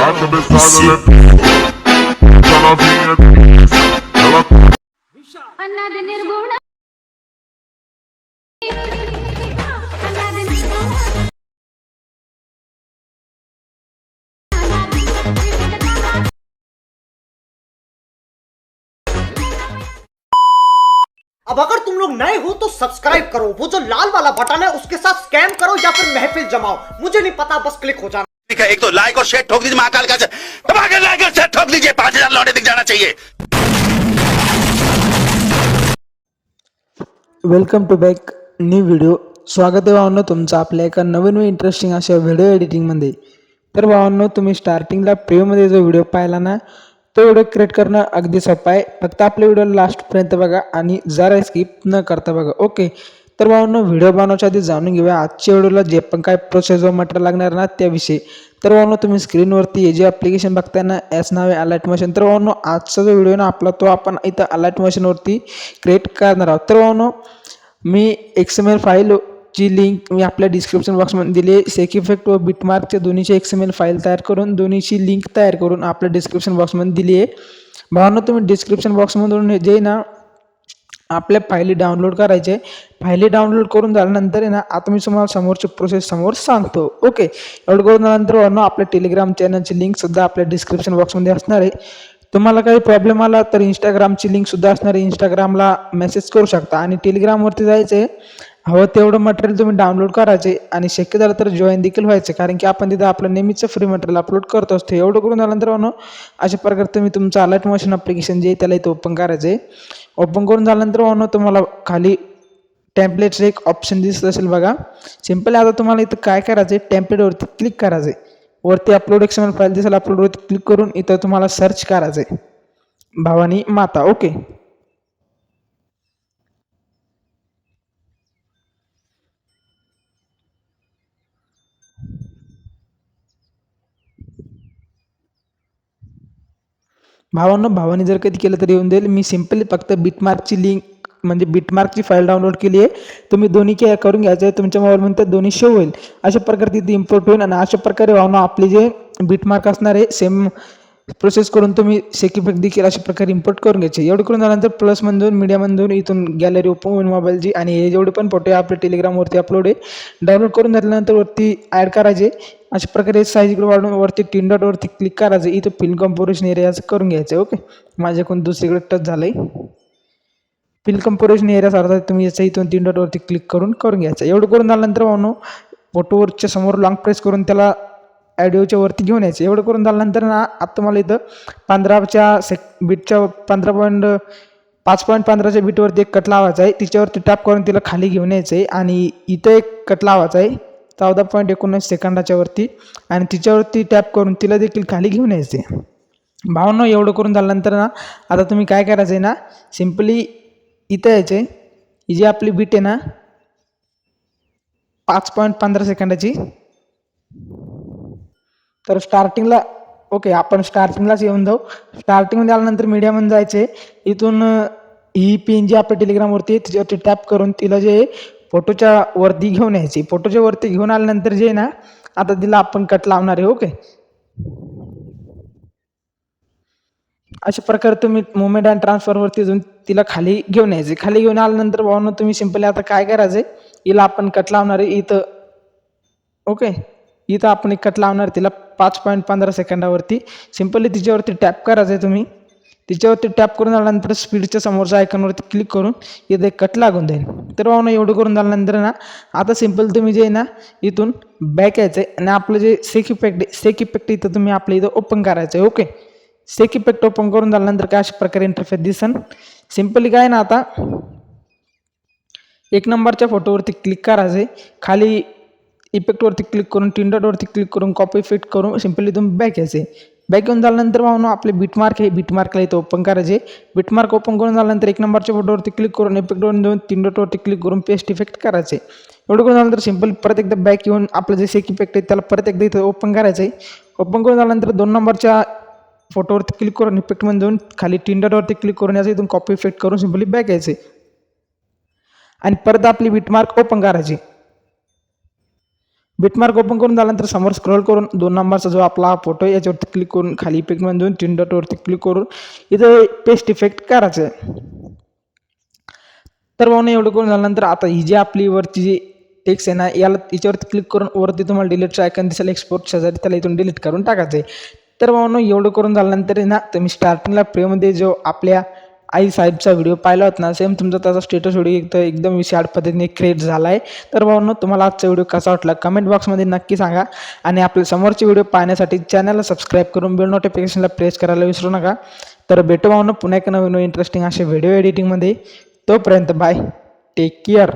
अन्नाद निर्गुण अब अगर तुम लोग नए हो तो सब्सक्राइब करो, वो जो लाल वाला बटन है उसके साथ स्कैम करो या फिर महफिल जमाओ, मुझे नहीं पता, बस क्लिक हो जाना। ठीक है, एक तो लाइक और शेयर ठोक दीजिए, महाकाल का दबा के लाइक और शेयर ठोक दीजिए, 5000 लौटे दिख जाना चाहिए। Welcome to back new video. स्वागत आहे भावांनो तुमचं आपल्या एका नवीन व इंटरेस्टिंग अशा व्हिडिओ एडिटिंगमध्ये। तर भावांनो तुम्ही स्टार्टिंगला प्रीव्यूमध्ये जो व्हिडिओ पाहिला ना तो व्हिडिओ क्रिएट करणं अगदी सोपं आहे। फक्त आपल्या व्हिडिओ लास्टपर्यंत बघा आणि जरा स्किप न करता बघा, ओके। तर भावांनो व्हिडिओ बनवण्याच्या आधी जाणून घेऊया आजच्या व्हिडिओला जे पण काय प्रोसेस व मटेरियल लागणार ना त्याविषयी। तर भावांनो तुम्ही स्क्रीनवरती हे जे ॲप्लिकेशन बघताय ना याचं नाव आहे अलाइट मोशन। तर भावांनो आजचा जो व्हिडिओ ना आपला तो आपण इथं अलाइट मोशनवरती क्रिएट करणार आहोत। तर भावांनो मी XML फाईल ची लिंक मी आपल्या डिस्क्रिप्शन बॉक्समध्ये दिली आहे। सेक इफेक्ट व बिटमार्कचे दोन्हीची XML फाईल तयार करून दोन्हीची लिंक तयार करून आपल्या डिस्क्रिप्शन बॉक्समध्ये दिली आहे। भावांनो तुम्ही डिस्क्रिप्शन बॉक्समधून जे ना आपल्या फाईली डाउनलोड करायचे, फाईली डाउनलोड करून झाल्यानंतर आहे ना आता मी तुम्हाला समोरची प्रोसेस समोर सांगतो, ओके। एवढं करून झाल्यानंतर भावांनो आपल्या टेलिग्राम चॅनलची लिंकसुद्धा आपल्या डिस्क्रिप्शन बॉक्समध्ये असणार आहे। तुम्हाला काही प्रॉब्लेम आला तर इंस्टाग्रामची लिंकसुद्धा असणार आहे, इंस्टाग्रामला मेसेज करू शकता आणि टेलिग्रामवरती जायचं आहे, हवं तेवढं मटेरियल तुम्ही डाउनलोड करायचे आणि शक्य झालं तर जॉईन देखील व्हायचं, कारण की आपण तिथं आपलं नेहमीचं फ्री मटेरियल अपलोड करत असतो। एवढं करून झाल्यानंतर म्हणून अशा प्रकारे तुम्ही तुमचं अलाइट मोशन ॲप्लिकेशन जे त्याला इथं ओपन करायचं आहे। ओपन करून झाल्यानंतर म्हणून तुम्हाला खाली टेम्पलेटचं एक ऑप्शन दिसत असेल बघा। सिम्पली आता तुम्हाला इथं काय करायचं आहे, टेम्पलेटवरती क्लिक करायचं आहे, वरती अपलोड XML फाईल दिसेल, अपलोडवरती क्लिक करून इथं तुम्हाला सर्च करायचं आहे भवानी माता, ओके। भावांनो भावानी जर कधी केलं तर येऊन जाईल। मी सिम्पली फक्त बिटमार्कची लिंक म्हणजे बिटमार्कची फाईल डाउनलोड केली आहे, तुम्ही दोन्ही काय करून घ्यायचं आहे, तुमच्या मोबाईलमध्ये दोन्ही शो होईल अशा प्रकारे तिथे इम्पोर्ट होईल। आणि अशा प्रकारे भावांनो आपले जे बिटमार्क असणार आहे सेम प्रोसेस करून तुम्ही सेक इफेक्ट देखील अशा प्रकारे इम्पोर्ट करून घ्यायचे। एवढं करून झाल्यानंतर प्लसमधून मीडियामधून इथून गॅलरी ओपन होईल मोबाईलची आणि हे जेवढे पण फोटो आहे आपल्या टेलिग्रामवरती अपलोड आहे, डाउनलोड करून झाल्यानंतर वरती ॲड करायचे। अशा प्रकारे साईज इकडे वाढवून वरती 3 डॉटवरती क्लिक करायचं, इथं फिल कंपोजिशन एरियाचं करून घ्यायचं, ओके। माझ्याकडून दुसरीकडे टच झालं आहे, फिल कंपोजिशन एरिया सारखा तुम्ही याचं इथून 3 डॉटवरती क्लिक करून घ्यायचं। एवढं करून झाल्यानंतर भावनो फोटोवरच्या समोर लॉंग प्रेस करून त्याला ऑडिओच्या वरती घेऊन यायचं। एवढं करून झाल्यानंतर ना आता मला इथं 15च्या बीटच्या 5.15च्या बीटवरती एक कट लावायचा आहे, तिच्यावरती टॅप करून तिला खाली घेऊन यायचं आहे आणि इथं एक कट लावायचा आहे 14.19 सेकंदाच्या वरती आणि तिच्यावरती टॅप करून तिला देखील खाली घेऊन यायचं आहे। भावनो एवढं करून झाल्यानंतर ना आता तुम्ही काय करायचं आहे ना, सिम्पली इथं यायचं आहे, ही जी आपली बीट आहे ना 5.15 सेकंदाची, तर स्टार्टिंगला ओके आपण स्टार्टिंगलाच येऊन जाऊ। स्टार्टिंगमध्ये आल्यानंतर मीडियामध्ये जायचं आहे, इथून ही पिन जी आपल्या टेलिग्रामवरती आहे तिच्यावरती टॅप करून तिला जे फोटोच्या वरती घेऊन यायची, फोटोच्या वरती घेऊन आल्यानंतर जे ना आता तिला आपण कट लावणार आहे, ओके। अशा प्रकारे तुम्ही मुवमेंट अँड ट्रान्सफरवरती जाऊन तिला खाली घेऊन यायचे। खाली घेऊन आल्यानंतर भावांनो तुम्ही सिम्पली आता काय करायचं आहे, हिला आपण कट लावणार आहे इथं, ओके। इथं आपण एक कट लावणार तिला 5.15 सेकंदावरती, सिम्पली तिच्यावरती टॅप करायचं आहे तुम्ही, तिच्यावरती टॅप करून झाल्यानंतर स्पीडच्या समोरच्या आयकॉनवरती क्लिक करून इथं एक कट लागून जाईल। तर भावना एवढं करून झाल्यानंतर ना आता सिम्पल तुम्ही जे आहे ना इथून बॅक यायचं आहे आणि आपलं जे सेक इफेक्ट इथं तुम्ही आपल्या इथं ओपन करायचं आहे, ओके। सेक इफेक्ट ओपन करून झाल्यानंतर काय अशा प्रकारे इंटरफेस दिसन। सिम्पली काय ना आता 1 नंबरच्या फोटोवरती क्लिक करायचं आहे, खाली इफेक्टवरती क्लिक करून 3 डॉटवरती क्लिक करून कॉपी फिट करून सिम्पली तुम्ही बॅक यायचे। बॅक येऊन झाल्यानंतर भावनो आपले बिटमार्क आहे, बिटमार्कला इथं ओपन करायचे। बिटमार्क ओपन करून झाल्यानंतर 1 नंबरच्या फोटोवरती क्लिक करून इफेक्टवरून जाऊन 3 डॉटवरती क्लिक करून पेस्ट इफेक्ट करायचे। एवढं करून झाल्यानंतर सिम्पल परत एकदा बॅक येऊन आपलं जे सेक इफेक्ट आहे त्याला परत एकदा इथं ओपन करायचं आहे। ओपन करून झाल्यानंतर 2 नंबरच्या फोटोवरती क्लिक करून इफेक्टमध्ये जाऊन खाली 3 डॉटवरती क्लिक करून याचं इथून कॉपी इफेक्ट करून सिम्पली बॅक यायचे आणि परत आपली बिटमार्क ओपन करायची। बिटमार्क ओपन करून झाल्यानंतर समोर स्क्रोल करून 2 नंबरचा जो आपला फोटो आहे याच्यावरती क्लिक करून खाली इफेक्टमध्ये जाऊन 3 डॉटवरती क्लिक करून इथं पेस्ट इफेक्ट करायचं आहे. तर भाऊ एवढं करून झाल्यानंतर आता ही जी आपली वरती जी टेक्स्ट आहे ना याच्यावरती क्लिक करून वरती तुम्हाला डिलीटचं आयकॉन दिसेल एक्सपोर्ट शेजारी, त्याला इथून डिलीट करून टाकायचं आहे. तर भाऊ एवढं करून झाल्यानंतर आहे ना तुम्ही स्टार्टिंगला प्रेमध्ये जो आपल्या आई साहेबचा व्हिडिओ पाहिला होता ना, सेम तुमचा त्याचा स्टेटस व्हिडिओ एकदम विशाळ पद्धतीने क्रिएट झाला आहे. तर भाऊ तुम्हाला आजचा व्हिडिओ कसा वाटला कमेंट बॉक्समध्ये नक्की सांगा आणि आपल्या समोरचे व्हिडिओ पाहण्यासाठी चॅनलला सबस्क्राईब करून बेल नोटिफिकेशनला प्रेस करायला विसरू नका. तर भेटू भाऊ पुन्हा एक नवीन इंटरेस्टिंग असे व्हिडिओ एडिटिंगमध्ये. तोपर्यंत बाय, टेक केअर.